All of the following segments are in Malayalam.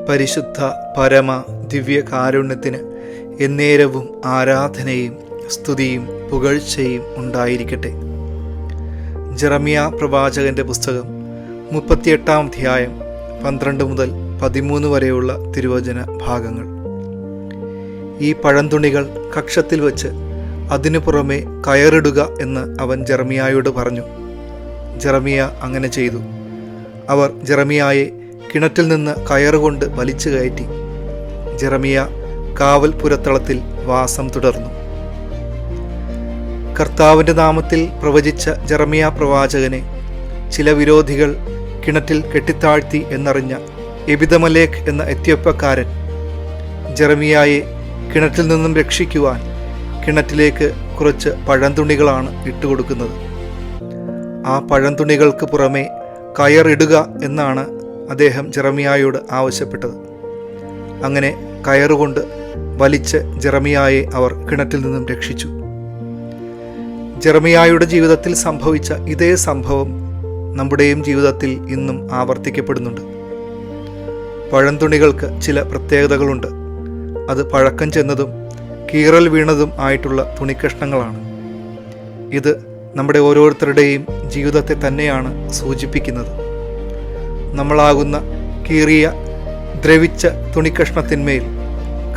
പരിശുദ്ധ പരമ ദിവ്യ കാരുണ്യത്തിന് എന്നേരവും ആരാധനയും സ്തുതിയും പുകഴ്ചയും ഉണ്ടായിരിക്കട്ടെ. ജെറമ്യാ പ്രവാചകന്റെ പുസ്തകം 38-ാം അധ്യായം 12 മുതൽ 13 വരെയുള്ള തിരുവചന ഭാഗങ്ങൾ. ഈ പഴന്തുണികൾ കക്ഷത്തിൽ വച്ച് അതിനു പുറമെ കയറിടുക എന്ന് അവൻ ജെറമ്യായോട് പറഞ്ഞു. ജെറമ്യ അങ്ങനെ ചെയ്തു. അവർ ജെറമ്യായെ കിണറ്റിൽ നിന്ന് കയറുകൊണ്ട് വലിച്ചു കയറ്റി. ജെറമ്യ കാവൽ പുരത്തളത്തിൽ വാസം തുടർന്നു. കർത്താവിൻ്റെ നാമത്തിൽ പ്രവചിച്ച ജെറമ്യ പ്രവാചകനെ ചില വിരോധികൾ കിണറ്റിൽ കെട്ടിത്താഴ്ത്തി എന്നറിഞ്ഞ എബിദമലേഖ് എന്ന എത്യോപ്യക്കാരൻ ജെറമ്യായെ കിണറ്റിൽ നിന്നും രക്ഷിക്കുവാൻ കിണറ്റിലേക്ക് കുറച്ച് പഴന്തുണികളാണ് ഇട്ടുകൊടുക്കുന്നത്. ആ പഴന്തുണികൾക്ക് പുറമെ കയറിടുക എന്നാണ് അദ്ദേഹം ജെറമ്യായോട് ആവശ്യപ്പെട്ടത്. അങ്ങനെ കയറുകൊണ്ട് വലിച്ച് ജെറമ്യായെ അവർ കിണറ്റിൽ നിന്നും രക്ഷിച്ചു. ജെറമ്യായുടെ ജീവിതത്തിൽ സംഭവിച്ച ഇതേ സംഭവം നമ്മുടെയും ജീവിതത്തിൽ ഇന്നും ആവർത്തിക്കപ്പെടുന്നുണ്ട്. പഴന്തുണികൾക്ക് ചില പ്രത്യേകതകളുണ്ട്. അത് പഴക്കം ചെന്നതും കീറൽ വീണതും ആയിട്ടുള്ള തുണിക്കഷ്ണങ്ങളാണ്. ഇത് നമ്മുടെ ഓരോരുത്തരുടെയും ജീവിതത്തെ തന്നെയാണ് സൂചിപ്പിക്കുന്നത്. നമ്മളാകുന്ന കീറിയ ദ്രവിച്ച തുണിക്കഷ്ണത്തിന്മേൽ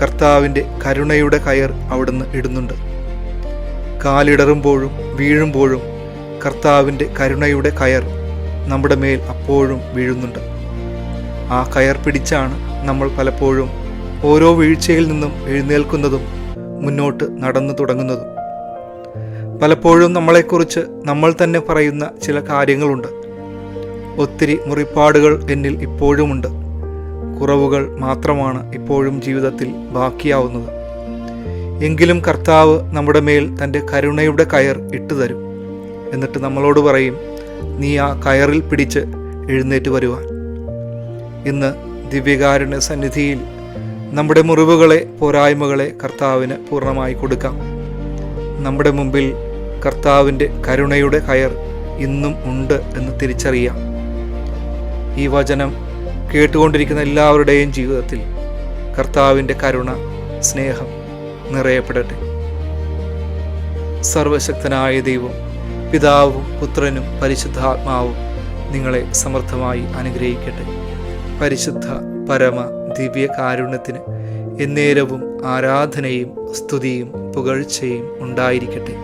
കർത്താവിൻ്റെ കരുണയുടെ കയർ അവിടുന്ന് ഇടുന്നുണ്ട്. കാലിടറുമ്പോഴും വീഴുമ്പോഴും കർത്താവിൻ്റെ കരുണയുടെ കയർ നമ്മുടെ മേൽ അപ്പോഴും വീഴുന്നുണ്ട്. ആ കയർ പിടിച്ചാണ് നമ്മൾ പലപ്പോഴും ഓരോ വീഴ്ചയിൽ നിന്നും എഴുന്നേൽക്കുന്നതും മുന്നോട്ട് നടന്നു തുടങ്ങുന്നതും. പലപ്പോഴും നമ്മളെക്കുറിച്ച് നമ്മൾ തന്നെ പറയുന്ന ചില കാര്യങ്ങളുണ്ട്. ഒത്തിരി മുറിപ്പാടുകൾ എന്നിൽ ഇപ്പോഴുമുണ്ട്. കുറവുകൾ മാത്രമാണ് ഇപ്പോഴും ജീവിതത്തിൽ ബാക്കിയാവുന്നത്. എങ്കിലും കർത്താവ് നമ്മുടെ മേൽ തൻ്റെ കരുണയുടെ കയർ ഇട്ടുതരും. എന്നിട്ട് നമ്മളോട് പറയും, നീ ആ കയറിൽ പിടിച്ച് എഴുന്നേറ്റ് വരുവാൻ. ഇന്ന് ദിവ്യകാരുണ്യ സന്നിധിയിൽ നമ്മുടെ മുറിവുകളെ, പോരായ്മകളെ കർത്താവിന് പൂർണ്ണമായി കൊടുക്കാം. നമ്മുടെ മുമ്പിൽ കർത്താവിൻ്റെ കരുണയുടെ കയർ ഇന്നും ഉണ്ട് എന്ന് തിരിച്ചറിയാം. ഈ വചനം കേട്ടുകൊണ്ടിരിക്കുന്ന എല്ലാവരുടെയും ജീവിതത്തിൽ കർത്താവിൻ്റെ കരുണ, സ്നേഹം നിറയപ്പെടട്ടെ. സർവശക്തനായ ദൈവം, പിതാവും പുത്രനും പരിശുദ്ധാത്മാവും നിങ്ങളെ സമർത്ഥമായി അനുഗ്രഹിക്കട്ടെ. പരിശുദ്ധ പരമ ദിവ്യ കാരുണ്യത്തിന് എന്നേരവും ആരാധനയും സ്തുതിയും പുകഴ്ചയും ഉണ്ടായിരിക്കട്ടെ.